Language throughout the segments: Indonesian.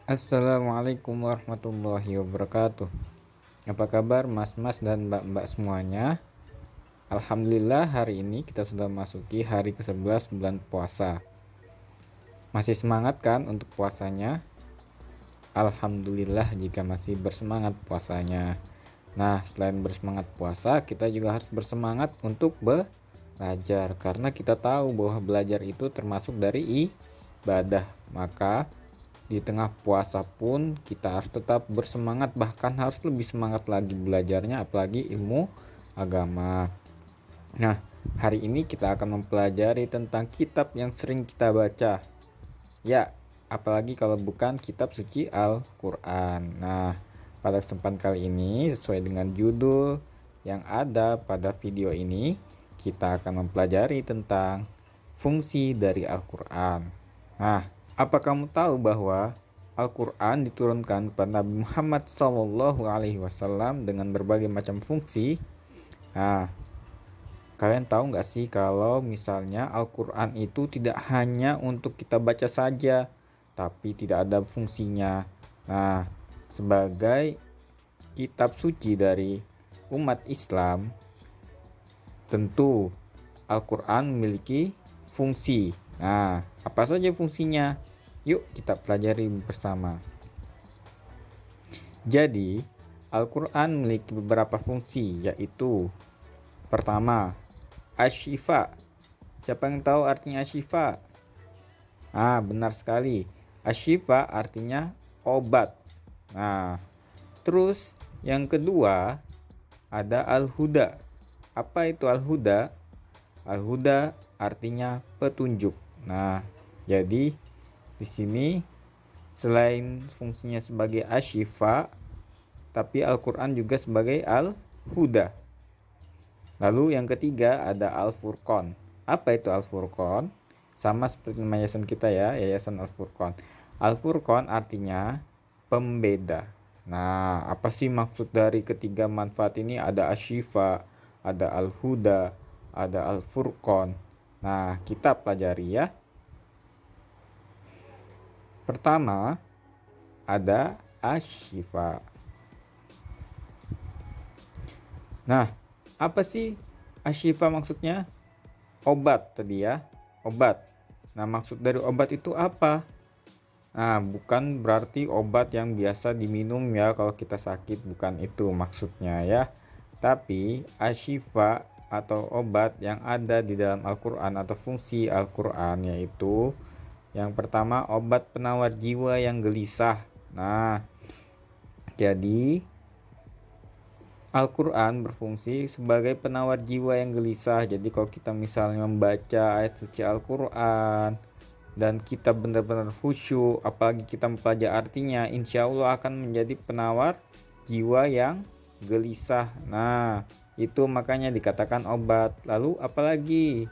Assalamualaikum warahmatullahi wabarakatuh. Apa kabar mas-mas dan mbak-mbak semuanya? Alhamdulillah hari ini kita sudah masuki hari ke-11 bulan puasa. Masih semangat kan untuk puasanya? Alhamdulillah jika masih bersemangat puasanya. Nah, selain bersemangat puasa, kita juga harus bersemangat untuk belajar karena kita tahu bahwa belajar itu termasuk dari ibadah. Maka di tengah puasa pun kita harus tetap bersemangat, bahkan harus lebih semangat lagi belajarnya, apalagi ilmu agama. Nah, hari ini kita akan mempelajari tentang kitab yang sering kita baca. Ya, apalagi kalau bukan kitab suci Al-Quran. Nah, pada kesempatan kali ini sesuai dengan judul yang ada pada video ini, kita akan mempelajari tentang fungsi dari Al-Quran. Nah, apa kamu tahu bahwa Al-Quran diturunkan kepada Nabi Muhammad SAW dengan berbagai macam fungsi? Nah, kalian tahu nggak sih kalau misalnya Al-Quran itu tidak hanya untuk kita baca saja, tapi tidak ada fungsinya. Nah, sebagai kitab suci dari umat Islam, tentu Al-Quran memiliki fungsi. Nah, apa saja fungsinya? Yuk kita pelajari bersama. Jadi, Al-Quran memiliki beberapa fungsi, yaitu pertama, asyifa. Siapa yang tahu artinya asyifa? Benar sekali. Asyifa artinya obat. Nah, terus yang kedua ada al-huda. Apa itu al-huda? Al-huda artinya petunjuk. Nah, jadi di sini selain fungsinya sebagai asyifa, tapi Al-Quran juga sebagai al-huda. Lalu yang ketiga ada Al-Furqan. Apa itu Al-Furqan? Sama seperti nama yayasan kita ya, Yayasan Al-Furqan. Al-Furqan artinya pembeda. Nah, apa sih maksud dari ketiga manfaat ini? Ada asyifa, ada al-huda, ada al-furqan. Nah, kita pelajari ya. Pertama, ada asyifa. Nah, apa sih asyifa maksudnya? Obat tadi ya, obat. Nah, maksud dari obat itu apa? Nah, bukan berarti obat yang biasa diminum ya kalau kita sakit, bukan itu maksudnya ya. Tapi asyifa atau obat yang ada di dalam Al-Quran atau fungsi Al-Quran yaitu yang pertama obat penawar jiwa yang gelisah. Nah, jadi Al-Quran berfungsi sebagai penawar jiwa yang gelisah. Jadi kalau kita misalnya membaca ayat suci Al-Quran dan kita benar-benar khusyuk, apalagi kita mempelajari artinya, insya Allah akan menjadi penawar jiwa yang gelisah. Nah, itu makanya dikatakan obat. Lalu apalagi?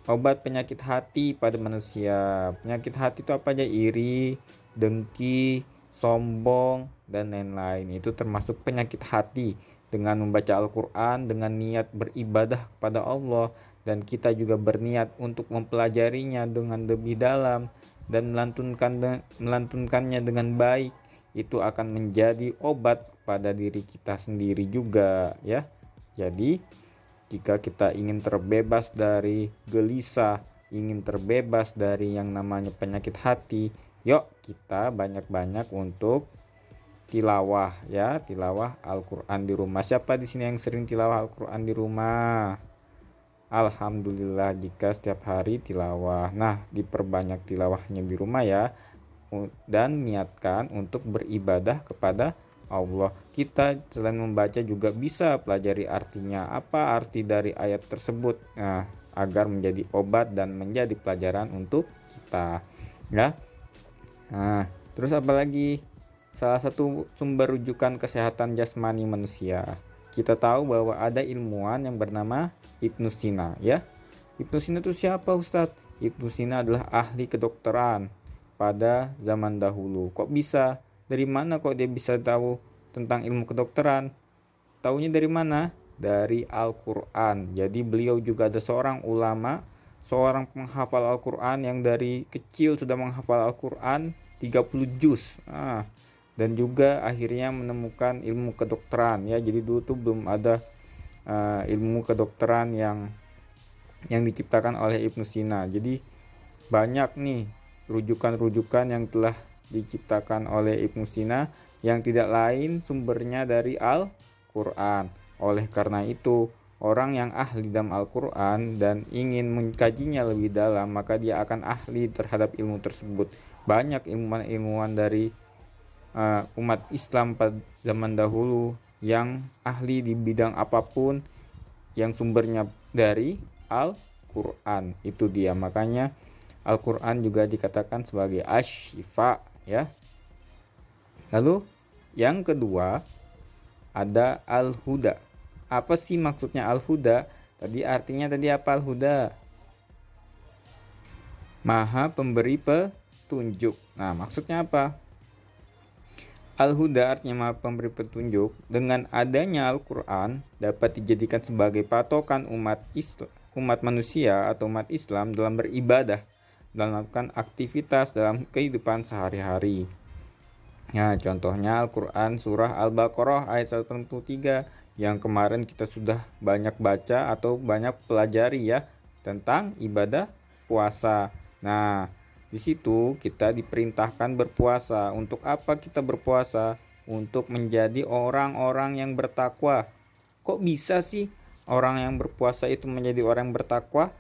Obat penyakit hati pada manusia. Penyakit hati itu apa aja? Iri, dengki, sombong, dan lain-lain. Itu termasuk penyakit hati. Dengan membaca Al-Quran, dengan niat beribadah kepada Allah, dan kita juga berniat untuk mempelajarinya dengan lebih dalam dan melantunkannya dengan baik, itu akan menjadi obat pada diri kita sendiri juga ya. Jadi jika kita ingin terbebas dari gelisah, ingin terbebas dari yang namanya penyakit hati, yuk kita banyak-banyak untuk tilawah ya, tilawah Al-Quran di rumah. Siapa di sini yang sering tilawah Al-Quran di rumah? Alhamdulillah jika setiap hari tilawah. Nah, diperbanyak tilawahnya di rumah ya, dan niatkan untuk beribadah kepada Allah. Kita selain membaca juga bisa pelajari artinya, apa arti dari ayat tersebut. Nah, agar menjadi obat dan menjadi pelajaran untuk kita ya. Nah, terus apa lagi? Salah satu sumber rujukan kesehatan jasmani manusia. Kita tahu bahwa ada ilmuwan yang bernama Ibnu Sina ya. Ibnu Sina itu siapa Ustadz? Ibnu Sina adalah ahli kedokteran pada zaman dahulu. Kok bisa? Dari mana kok dia bisa tahu tentang ilmu kedokteran? Taunya dari mana? Dari Al-Quran. Jadi beliau juga ada seorang ulama, seorang penghafal Al-Quran yang dari kecil sudah menghafal Al-Quran. 30 juz. Dan juga akhirnya menemukan ilmu kedokteran ya. Jadi dulu tuh belum ada ilmu kedokteran yang diciptakan oleh Ibnu Sina. Jadi banyak nih rujukan-rujukan yang telah diciptakan oleh Ibnu Sina yang tidak lain sumbernya dari Al-Quran. Oleh karena itu, orang yang ahli dalam Al-Quran dan ingin mengkajinya lebih dalam, maka dia akan ahli terhadap ilmu tersebut. Banyak ilmuwan-ilmuwan dari umat Islam pada zaman dahulu yang ahli di bidang apapun yang sumbernya dari Al-Quran. Itu dia, makanya Al-Quran juga dikatakan sebagai asy-syifa ya. Lalu yang kedua ada Al-Huda. Apa sih maksudnya Al-Huda? Artinya apa Al-Huda? Maha pemberi petunjuk. Nah, maksudnya apa? Al-Huda artinya maha pemberi petunjuk. Dengan adanya Al-Quran dapat dijadikan sebagai patokan umat manusia atau umat Islam dalam beribadah, dalam melakukan aktivitas dalam kehidupan sehari-hari. Nah, contohnya Al-Quran surah Al-Baqarah ayat 143 yang kemarin kita sudah banyak baca atau banyak pelajari ya, tentang ibadah puasa. Nah, di situ kita diperintahkan berpuasa. Untuk apa kita berpuasa? Untuk menjadi orang-orang yang bertakwa. Kok bisa sih orang yang berpuasa itu menjadi orang yang bertakwa?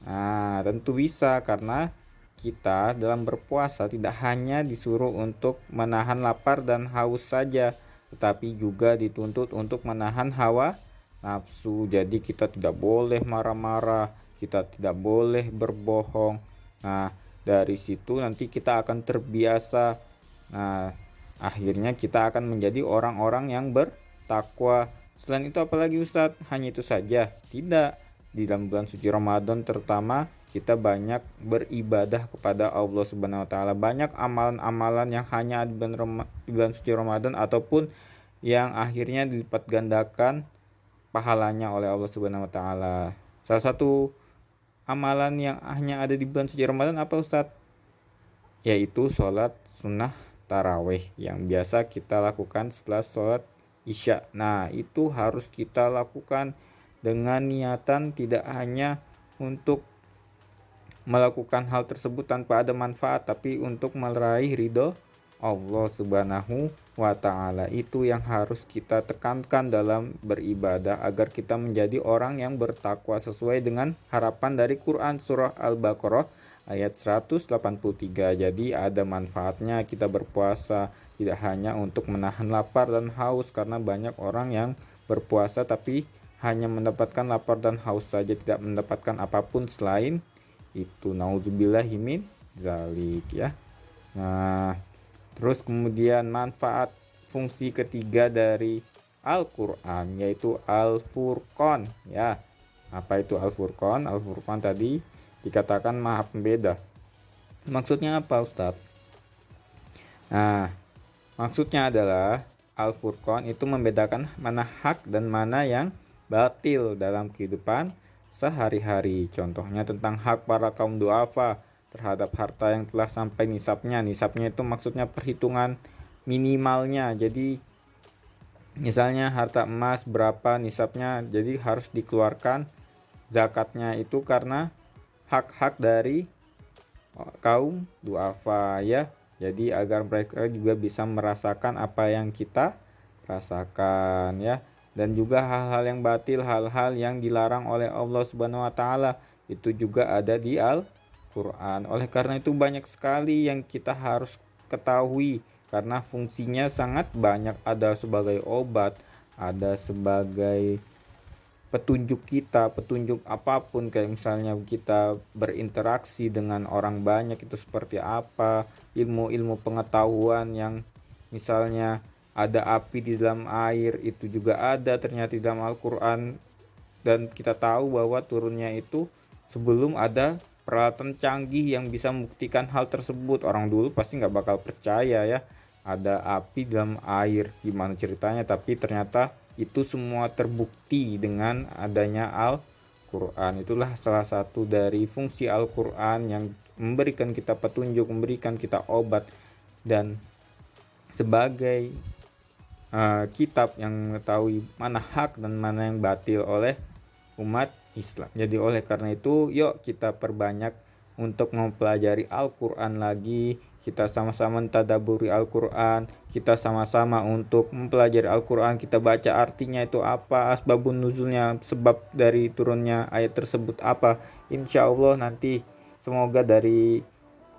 Nah, tentu bisa, karena kita dalam berpuasa tidak hanya disuruh untuk menahan lapar dan haus saja, tetapi juga dituntut untuk menahan hawa nafsu. Jadi kita tidak boleh marah-marah, kita tidak boleh berbohong. Nah, dari situ nanti kita akan terbiasa. Nah, akhirnya kita akan menjadi orang-orang yang bertakwa. Selain itu apalagi Ustadz? Hanya itu saja? Tidak. Di dalam bulan suci Ramadan terutama kita banyak beribadah kepada Allah Subhanahu wa taala. Banyak amalan-amalan yang hanya di bulan suci Ramadan ataupun yang akhirnya dilipat gandakan pahalanya oleh Allah Subhanahu wa taala. Salah satu amalan yang hanya ada di bulan suci Ramadan apa Ustadz? Yaitu sholat sunnah taraweh yang biasa kita lakukan setelah sholat isya. Nah, itu harus kita lakukan dengan niatan tidak hanya untuk melakukan hal tersebut tanpa ada manfaat, tapi untuk meraih ridho Allah Subhanahu wa taala. Itu yang harus kita tekankan dalam beribadah agar kita menjadi orang yang bertakwa sesuai dengan harapan dari Quran surah Al-Baqarah ayat 183. Jadi ada manfaatnya kita berpuasa, tidak hanya untuk menahan lapar dan haus, karena banyak orang yang berpuasa tapi hanya mendapatkan lapar dan haus saja, tidak mendapatkan apapun selain itu. Nauzubillahi min zalik ya. Nah, terus kemudian manfaat fungsi ketiga dari Al-Quran yaitu Al-Furqan ya. Apa itu Al-Furqan? Al-Furqan tadi dikatakan maha pembeda. Maksudnya apa Ustadz? Nah, maksudnya adalah Al-Furqan itu membedakan mana hak dan mana yang batil dalam kehidupan sehari-hari. Contohnya tentang hak para kaum duafa terhadap harta yang telah sampai nisabnya. Nisabnya itu maksudnya perhitungan minimalnya. Jadi misalnya harta emas berapa nisabnya, jadi harus dikeluarkan zakatnya itu karena hak-hak dari kaum duafa ya. Jadi agar mereka juga bisa merasakan apa yang kita rasakan ya. Dan juga hal-hal yang batil, hal-hal yang dilarang oleh Allah Subhanahu wa taala itu juga ada di Al-Quran. Oleh karena itu banyak sekali yang kita harus ketahui karena fungsinya sangat banyak. Ada sebagai obat, ada sebagai petunjuk kita, petunjuk apapun, kayak misalnya kita berinteraksi dengan orang banyak itu seperti apa, ilmu-ilmu pengetahuan yang misalnya ada api di dalam air itu juga ada ternyata di dalam Al-Quran, dan kita tahu bahwa turunnya itu sebelum ada peralatan canggih yang bisa membuktikan hal tersebut. Orang dulu pasti nggak bakal percaya ya ada api di dalam air, gimana ceritanya, tapi ternyata itu semua terbukti dengan adanya Al-Quran. Itulah salah satu dari fungsi Al-Quran yang memberikan kita petunjuk, memberikan kita obat dan sebagai kitab yang mengetahui mana hak dan mana yang batil oleh umat Islam. Jadi oleh karena itu, yuk kita perbanyak untuk mempelajari Al-Quran lagi. Kita sama-sama mentadaburi Al-Quran, kita sama-sama untuk mempelajari Al-Quran, kita baca artinya itu apa, asbabun nuzulnya, sebab dari turunnya ayat tersebut apa. Insya Allah nanti semoga dari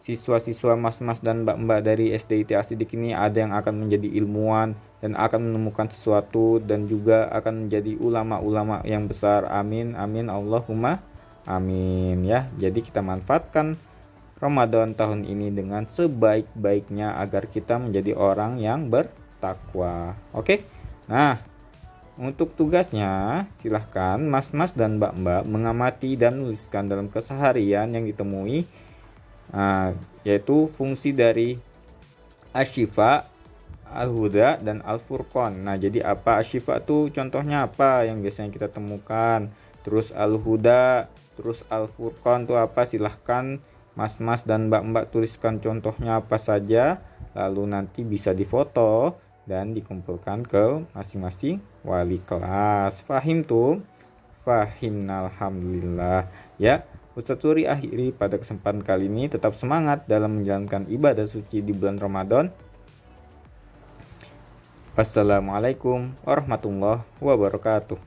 siswa-siswa mas-mas dan mbak-mbak dari SDIT Asidik ini ada yang akan menjadi ilmuwan dan akan menemukan sesuatu dan juga akan menjadi ulama-ulama yang besar. Amin, amin, Allahumma amin ya. Jadi kita manfaatkan Ramadan tahun ini dengan sebaik-baiknya agar kita menjadi orang yang bertakwa. Oke. Nah, untuk tugasnya silahkan mas-mas dan mbak-mbak mengamati dan menuliskan dalam keseharian yang ditemui, yaitu fungsi dari Asyifa, Al-Huda, dan Al-Furqan. Nah, jadi apa Asyifa tuh contohnya apa yang biasanya kita temukan? Terus Al-Huda, terus Al-Furqan tuh apa? Silahkan mas-mas dan mbak-mbak tuliskan contohnya apa saja, lalu nanti bisa difoto dan dikumpulkan ke masing-masing wali kelas. Fahim tuh? Fahim, alhamdulillah ya. Ustadz Suri akhiri pada kesempatan kali ini, tetap semangat dalam menjalankan ibadah suci di bulan Ramadan. Wassalamualaikum warahmatullahi wabarakatuh.